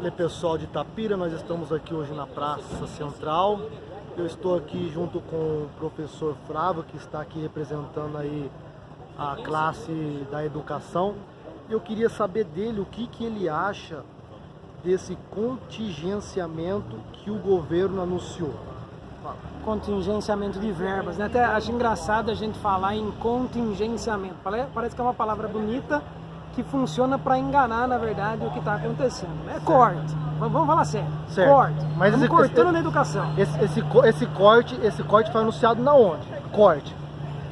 Olha, pessoal de Itapira, nós estamos aqui hoje na Praça Central. Eu estou aqui junto com o professor Flávio, que está aqui representando aí a classe da educação. Eu queria saber dele o que ele acha desse contingenciamento que o governo anunciou. Contingenciamento de verbas, né? Até acho engraçado a gente falar em contingenciamento. Parece que é uma palavra bonita que funciona para enganar, na verdade, o que está acontecendo. É corte. Vamos falar sério. Certo. Corte. Mas estamos cortando na educação. Esse corte foi anunciado na onde? Corte.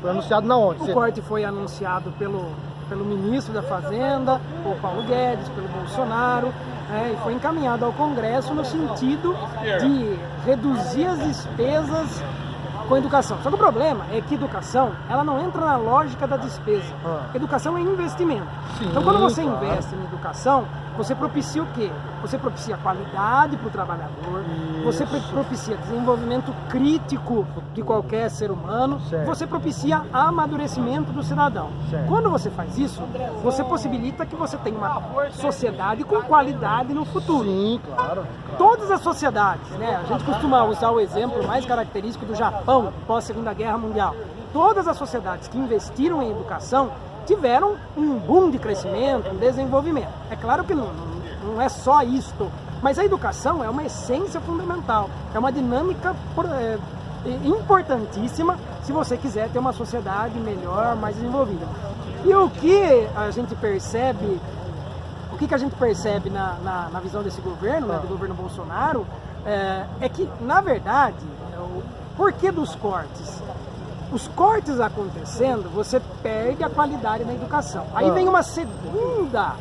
Foi anunciado na onde? O corte foi anunciado pelo ministro da Fazenda, o Paulo Guedes, pelo Bolsonaro, e foi encaminhado ao Congresso no sentido de reduzir as despesas com a educação. Só que o problema é que educação, ela não entra na lógica da despesa. Educação é investimento. Sim, então, quando você claro. investe em educação, você propicia o quê? Você propicia qualidade para o trabalhador, você propicia desenvolvimento crítico de qualquer ser humano, Certo. você propicia amadurecimento do cidadão. Certo. Quando você faz isso, você possibilita que você tenha uma sociedade com qualidade no futuro. Sim, claro. Todas as sociedades, né? A gente costuma usar o exemplo mais característico do Japão pós-Segunda Guerra Mundial. Todas as sociedades que investiram em educação tiveram um boom de crescimento, um desenvolvimento. É claro que não é só isto, mas a educação é uma essência fundamental, é uma dinâmica importantíssima se você quiser ter uma sociedade melhor, mais desenvolvida. E o que a gente percebe, na visão desse governo, né, do governo Bolsonaro, é que, na verdade, o porquê dos cortes? Os cortes acontecendo, você perde a qualidade na educação. Aí vem uma segunda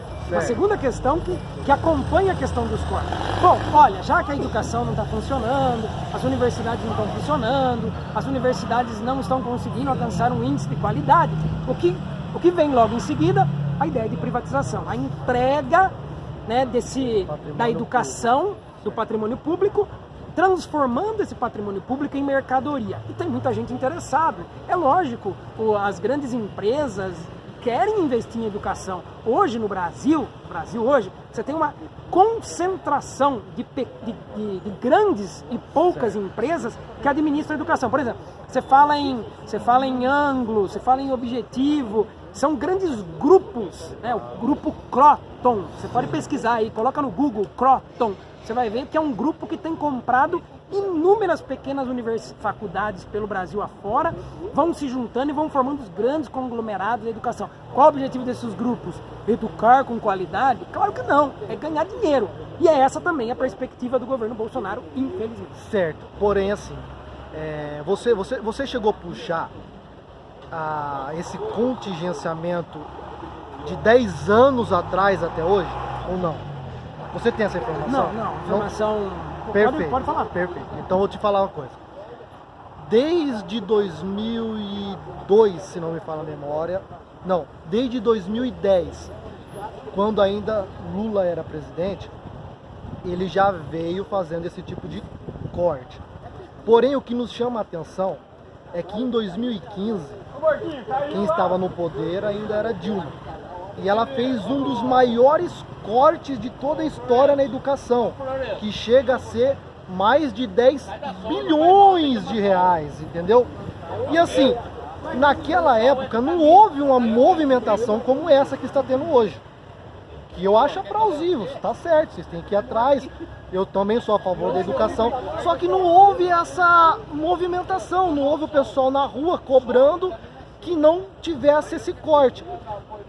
questão que acompanha a questão dos cortes. Bom, olha, já que a educação não está funcionando, as universidades não estão funcionando, as universidades não estão conseguindo alcançar um índice de qualidade, o que vem logo em seguida? A ideia de privatização, a entrega, né, da educação, do patrimônio público, transformando esse patrimônio público em mercadoria. E tem muita gente interessada. É lógico, as grandes empresas querem investir em educação. Hoje no Brasil hoje, você tem uma concentração de grandes e poucas empresas que administram a educação. Por exemplo, você fala em Anglo, você fala em Objetivo, são grandes grupos, né? O grupo Croton, você pode pesquisar aí, coloca no Google Croton, você vai ver que é um grupo que tem comprado inúmeras pequenas faculdades pelo Brasil afora, vão se juntando e vão formando os grandes conglomerados da educação. Qual o objetivo desses grupos? Educar com qualidade? Claro que não, é ganhar dinheiro. E é essa também a perspectiva do governo Bolsonaro, infelizmente. Certo, porém assim, você chegou a puxar esse contingenciamento de 10 anos atrás até hoje, ou não? Você tem essa informação? Não, informação... Perfeito, pode falar. Perfeito. Então eu vou te falar uma coisa. Desde 2002, se não me falha a memória, desde 2010, quando ainda Lula era presidente, ele já veio fazendo esse tipo de corte. Porém, o que nos chama a atenção é que em 2015, quem estava no poder ainda era Dilma. E ela fez um dos maiores cortes de toda a história na educação, que chega a ser mais de 10 bilhões de reais, entendeu? E assim, naquela época não houve uma movimentação como essa que está tendo hoje, que eu acho plausível, está certo, vocês têm que ir atrás, eu também sou a favor da educação, só que não houve essa movimentação, não houve o pessoal na rua cobrando que não tivesse esse corte.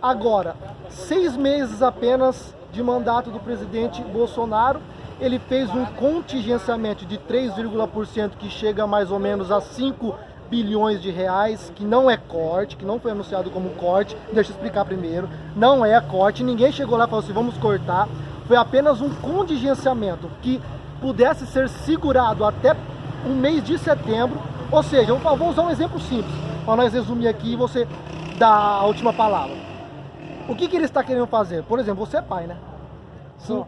Agora, 6 meses apenas de mandato do presidente Bolsonaro, ele fez um contingenciamento de 3,% que chega mais ou menos a 5 bilhões de reais, que não é corte, que não foi anunciado como corte. Deixa eu explicar primeiro, não é corte, ninguém chegou lá e falou assim, vamos cortar, foi apenas um contingenciamento que pudesse ser segurado até o mês de setembro, ou seja, vamos usar um exemplo simples, para nós resumir aqui e você dar a última palavra. O que ele está querendo fazer? Por exemplo, você é pai, né? Sim.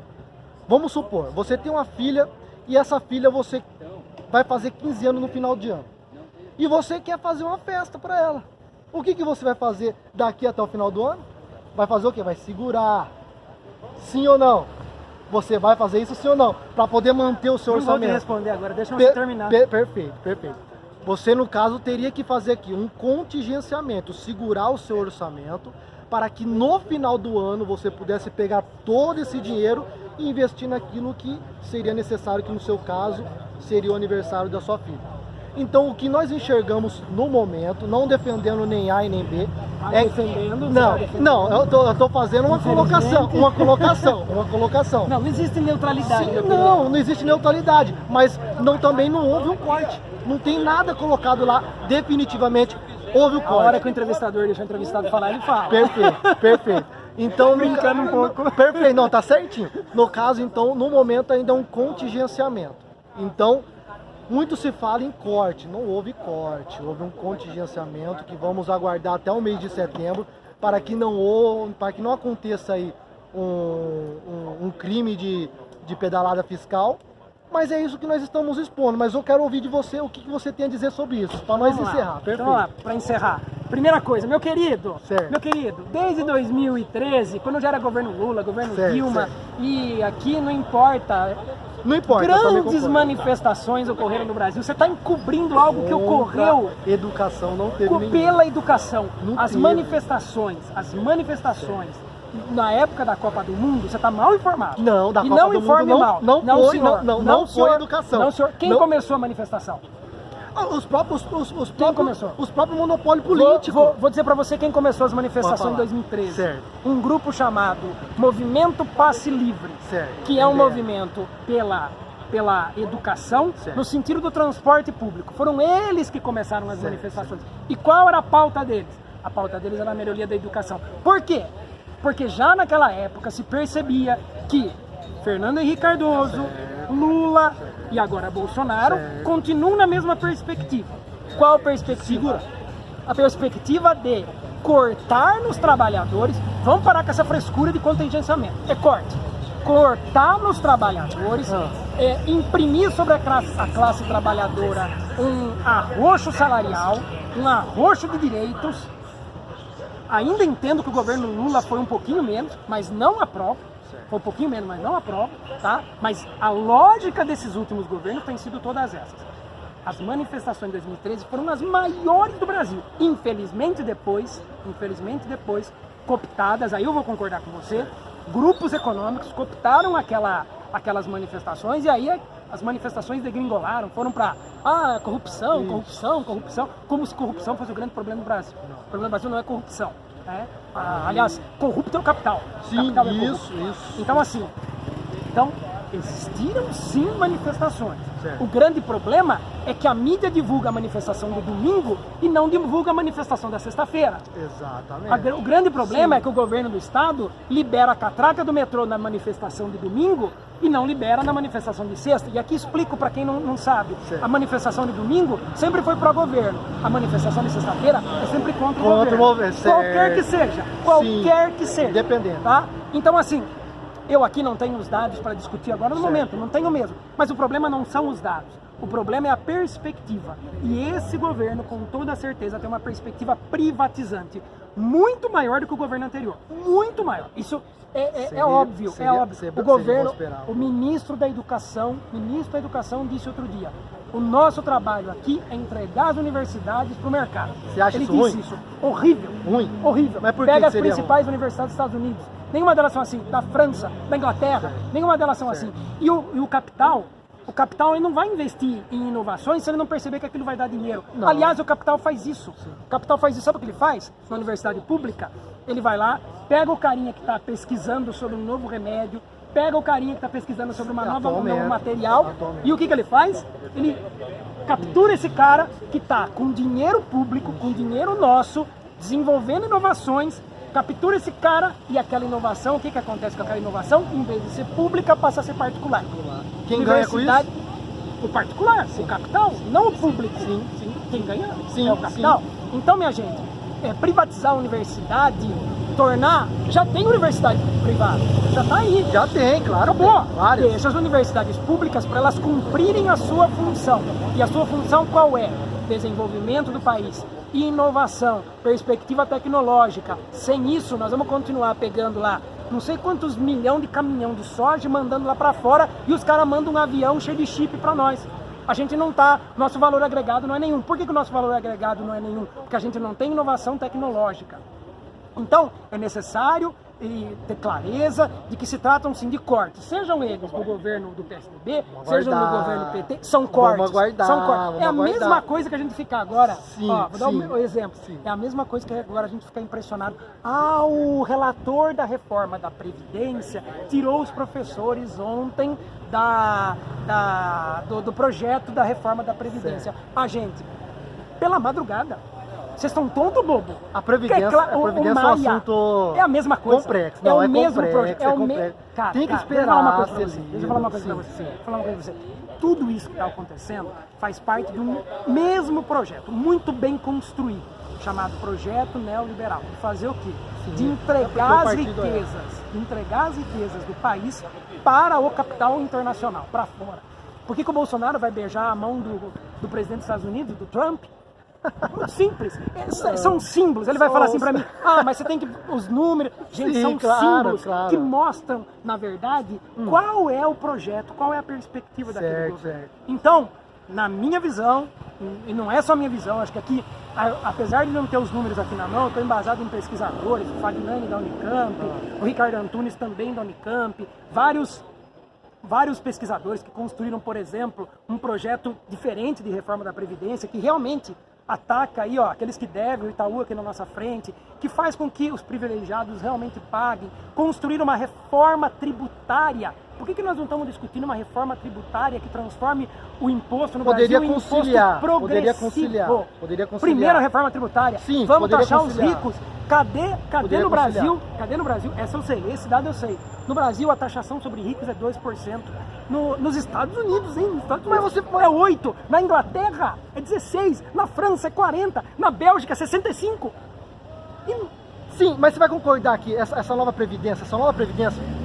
Vamos supor, você tem uma filha e essa filha você vai fazer 15 anos no final de ano. E você quer fazer uma festa para ela. O que você vai fazer daqui até o final do ano? Vai fazer o quê? Vai segurar. Sim ou não? Você vai fazer isso sim ou não? Para poder manter o seu Não vou te orçamento. responder agora, deixa eu terminar. Perfeito, perfeito. Você, no caso, teria que fazer aqui um contingenciamento, segurar o seu orçamento, para que no final do ano você pudesse pegar todo esse dinheiro e investir naquilo que seria necessário, que no seu caso seria o aniversário da sua filha. Então, o que nós enxergamos no momento, não defendendo nem A e nem B, defendendo? Não, eu tô fazendo uma colocação. Não existe neutralidade. Sim, não existe neutralidade, mas também não houve um corte. Não tem nada colocado lá, definitivamente houve o corte. A hora que o entrevistador deixa o entrevistado falar, ele fala. Perfeito. Então, brincando um pouco. Perfeito, não, tá certinho. No caso, então, no momento ainda é um contingenciamento. Então, muito se fala em corte, não houve corte, houve um contingenciamento que vamos aguardar até o mês de setembro para que não aconteça aí um crime de pedalada fiscal. Mas é isso que nós estamos expondo. Mas eu quero ouvir de você o que você tem a dizer sobre isso, para nós encerrar. Perfeito. Então, lá, para encerrar. Primeira coisa, meu querido, certo. Desde 2013, quando já era governo Lula, governo Dilma, e aqui não importa, grandes manifestações ocorreram no Brasil. Você está encobrindo algo que ocorreu. Educação não teve pela educação. As manifestações. Na época da Copa do Mundo, você está mal informado. Não, da e Copa não do informe Mundo mal. Não foi educação. Não, senhor. Quem começou a manifestação? Os próprios monopólios políticos. Vou dizer para você quem começou as manifestações em 2013. Certo. Um grupo chamado Movimento Passe Livre, certo. Que é um movimento pela educação, certo. No sentido do transporte público. Foram eles que começaram as manifestações. E qual era a pauta deles? A pauta deles era a melhoria da educação. Por quê? Porque já naquela época se percebia que Fernando Henrique Cardoso, Lula e agora Bolsonaro continuam na mesma perspectiva. Qual perspectiva? A perspectiva de cortar nos trabalhadores. Vamos parar com essa frescura de contingenciamento. É corte. Cortar nos trabalhadores, imprimir sobre a classe trabalhadora um arroxo salarial, um arroxo de direitos. Ainda entendo que o governo Lula foi um pouquinho menos, mas não aprovo. Foi um pouquinho menos, mas não aprovo, tá? Mas a lógica desses últimos governos tem sido todas essas. As manifestações de 2013 foram as maiores do Brasil. Infelizmente depois, cooptadas, aí eu vou concordar com você, grupos econômicos cooptaram aquelas manifestações e aí as manifestações degringolaram, foram para corrupção, como se corrupção fosse o grande problema do Brasil. O problema do Brasil não é corrupção. Aliás, corrupto é o capital. Sim, capital isso. Então, assim, existiram sim manifestações. Certo. O grande problema é que a mídia divulga a manifestação do domingo e não divulga a manifestação da sexta-feira. Exatamente. O grande problema é que o governo do estado libera a catraca do metrô na manifestação de domingo e não libera na manifestação de sexta. E aqui explico para quem não sabe. Certo. A manifestação de domingo sempre foi para o governo. A manifestação de sexta-feira é sempre contra o governo. Qualquer que seja. Qualquer que seja. Dependendo. Tá? Então, assim, eu aqui não tenho os dados para discutir agora no momento, não tenho mesmo. Mas o problema não são os dados, o problema é a perspectiva. E esse governo, com toda certeza, tem uma perspectiva privatizante muito maior do que o governo anterior. Muito maior. Isso é óbvio. O governo, o ministro da Educação disse outro dia: o nosso trabalho aqui é entregar as universidades para o mercado. Você acha Ele isso disse ruim? Isso. Horrível. Horrível. Mas por que Pega as seria principais ruim? universidades dos Estados Unidos. Nenhuma delas são assim. Da França, da Inglaterra, nenhuma delas são assim. E o capital ele não vai investir em inovações se ele não perceber que aquilo vai dar dinheiro. Não. Aliás, o capital faz isso. O capital faz isso. Sabe o que ele faz? Na universidade pública, ele vai lá, pega o carinha que está pesquisando sobre um novo remédio, pega o carinha que está pesquisando sobre um novo material, e o que ele faz? Ele captura esse cara que está com dinheiro público, com dinheiro nosso, desenvolvendo inovações, captura esse cara e aquela inovação, o que acontece com aquela inovação? Em vez de ser pública, passa a ser particular. Quem ganha com isso? O particular, o capital, não o público. Sim. Quem ganha é o capital. Então, minha gente, privatizar a universidade, já tem universidade privada, já está aí. Já tem, claro. Acabou. Várias. Deixa as universidades públicas para elas cumprirem a sua função. E a sua função qual é? Desenvolvimento do país, inovação, perspectiva tecnológica. Sem isso, nós vamos continuar pegando lá não sei quantos milhões de caminhão de soja mandando lá para fora e os caras mandam um avião cheio de chip para nós. A gente não tá, nosso valor agregado não é nenhum. Por que o nosso valor agregado não é nenhum? Porque a gente não tem inovação tecnológica. Então, é necessário ter clareza de que se tratam sim de cortes, sejam eles do governo do PSDB, sejam do governo PT, são cortes. Vamos aguardar, são cortes. vamos É a aguardar. mesma coisa que a gente fica agora, Sim, ó, vou dar sim, um exemplo, sim. é a mesma coisa que agora a gente fica impressionado. O relator da reforma da Previdência tirou os professores ontem do projeto da reforma da Previdência. A gente, pela madrugada, vocês estão tonto, bobo? A Previdência, é um assunto é a mesma coisa. Complexo. É Não, o é mesmo complexo, projeto. é complexo. Cara, tem que esperar. Deixa eu falar uma coisa pra você. lido. Deixa eu falar uma coisa pra você. Sim. Deixa eu falar uma coisa pra você. Tudo isso que está acontecendo faz parte de um mesmo projeto, muito bem construído, chamado Projeto Neoliberal. De fazer o quê? Sim. De entregar as partido é. riquezas do país para o capital internacional, para fora. Por que o Bolsonaro vai beijar a mão do presidente dos Estados Unidos, do Trump? Muito simples. São símbolos. Ele vai falar assim pra mim, mas você tem que... Os números... Gente, Sim, são claro, símbolos claro. que mostram, na verdade, qual é o projeto, qual é a perspectiva daquele governo. Certo. Então, na minha visão, e não é só a minha visão, acho que aqui, apesar de não ter os números aqui na mão, eu estou embasado em pesquisadores, o Fagnani da Unicamp, o Ricardo Antunes também da Unicamp, vários pesquisadores que construíram, por exemplo, um projeto diferente de reforma da Previdência, que realmente ataca aí, aqueles que devem, o Itaú aqui na nossa frente, que faz com que os privilegiados realmente paguem, construir uma reforma tributária. Por que nós não estamos discutindo uma reforma tributária que transforme o imposto no Brasil em imposto progressivo? Poderia conciliar. Primeiro a reforma tributária. Sim, vamos poderia taxar conciliar. os ricos. Cadê no Brasil? Cadê no Brasil? Essa eu sei, esse dado eu sei. No Brasil a taxação sobre ricos é 2%. Nos Estados Unidos, hein? Nos Estados Unidos é 8%. Na Inglaterra é 16%. Na França é 40%. Na Bélgica é 65%. Sim, mas você vai concordar que essa nova Previdência,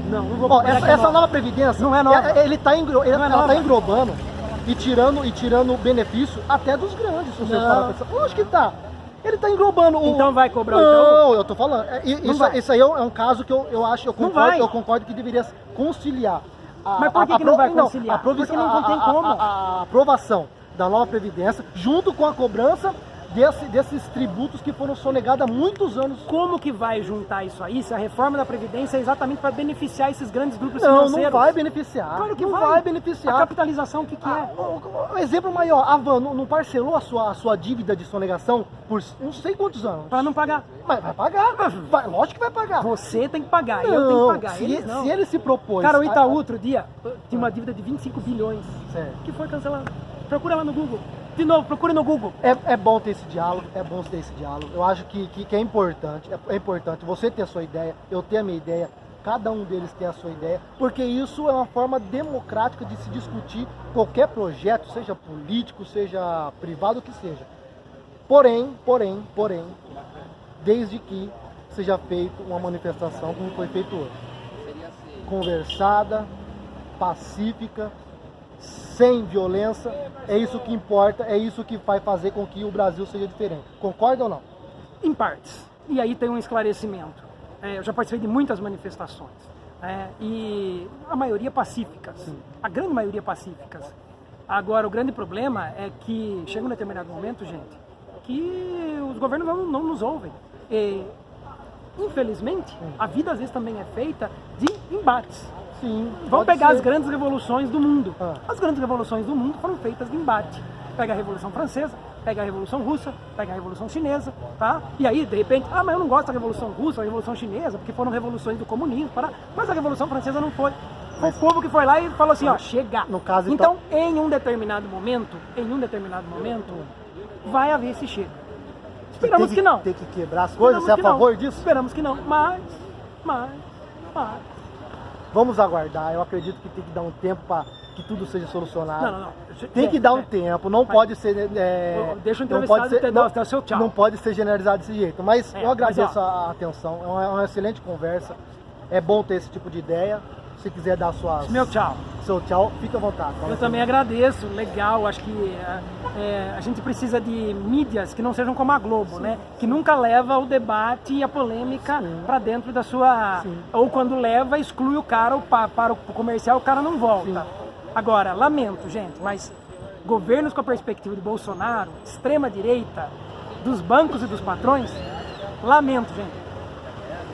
Não vou Ó, concordar que é essa nova. nova Previdência, Não é nova. ela tá nova. englobando e tirando benefício até dos grandes, se você Não. parar pra pensar. Lógico que tá. Ele tá englobando o... Então vai cobrar o Não, Itaú? eu tô falando. vai. Isso aí é um caso que eu vai. concordo que deveria conciliar. Mas por que não vai conciliar? Porque não tem como. A aprovação da nova Previdência, junto com a cobrança desses tributos que foram sonegados há muitos anos. Como que vai juntar isso aí se a reforma da Previdência é exatamente para beneficiar esses grandes grupos Não financeiros? não vai beneficiar. Claro que não vai. beneficiar. A capitalização, o que é? Um exemplo maior, a Van não parcelou a sua dívida de sonegação por não sei quantos anos. Para não pagar. Mas vai pagar, lógico que vai pagar. Você tem que pagar, Não, eu tenho que pagar. se, Eles não. se ele se propôs... Cara, o Itaú outro dia tinha uma dívida de 25 bilhões Certo. que foi cancelada. Procura lá no Google. De novo, procura no Google. É bom ter esse diálogo, Eu acho que é importante, é importante você ter a sua ideia, eu ter a minha ideia, cada um deles ter a sua ideia, porque isso é uma forma democrática de se discutir qualquer projeto, seja político, seja privado, o que seja. Porém, desde que seja feita uma manifestação como foi feito hoje. Conversada, pacífica, sem violência, é isso que importa, é isso que vai fazer com que o Brasil seja diferente. Concorda ou não? Em partes. E aí tem um esclarecimento. Eu já participei de muitas manifestações. E a maioria pacíficas. Sim. A grande maioria pacíficas. Agora, o grande problema é que chega um determinado momento, gente, que os governos não nos ouvem. E, infelizmente, a vida às vezes também é feita de embates. Sim. Vamos pode pegar ser. as grandes revoluções do mundo. Ah. As grandes revoluções do mundo foram feitas de embate. Pega a Revolução Francesa, pega a Revolução Russa, pega a Revolução Chinesa, tá? E aí, de repente, mas eu não gosto da Revolução Russa, da Revolução Chinesa, porque foram revoluções do comunismo, mas a Revolução Francesa não foi. Foi o povo que foi lá e falou assim, chega. No caso, então, em um determinado momento, vai haver esse chega. Esperamos que não. Tem que quebrar as coisas, você é a Esperamos que favor não. disso? Esperamos que não, mas... Vamos aguardar, eu acredito que tem que dar um tempo para que tudo seja solucionado. Não. Tem que dar um tempo, não pode ser... Deixa o não entrevistado pode ser, dar o seu tchau. Não pode ser generalizado desse jeito, mas eu agradeço mas, a atenção, é uma excelente conversa, é bom ter esse tipo de ideia, Se quiser dar Meu tchau. seu tchau, fica à vontade. Eu também agradeço, legal, acho que a gente precisa de mídias que não sejam como a Globo, né? Que nunca leva o debate e a polêmica para dentro da sua... Sim. Ou quando leva, exclui o cara, para o comercial, o cara não volta. Sim. Agora, lamento, gente, mas governos com a perspectiva de Bolsonaro, extrema-direita, dos bancos e dos patrões, lamento, gente.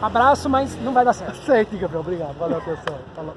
Abraço, mas não vai dar certo. Certo, Gabriel. Obrigado. Valeu a atenção. Falou.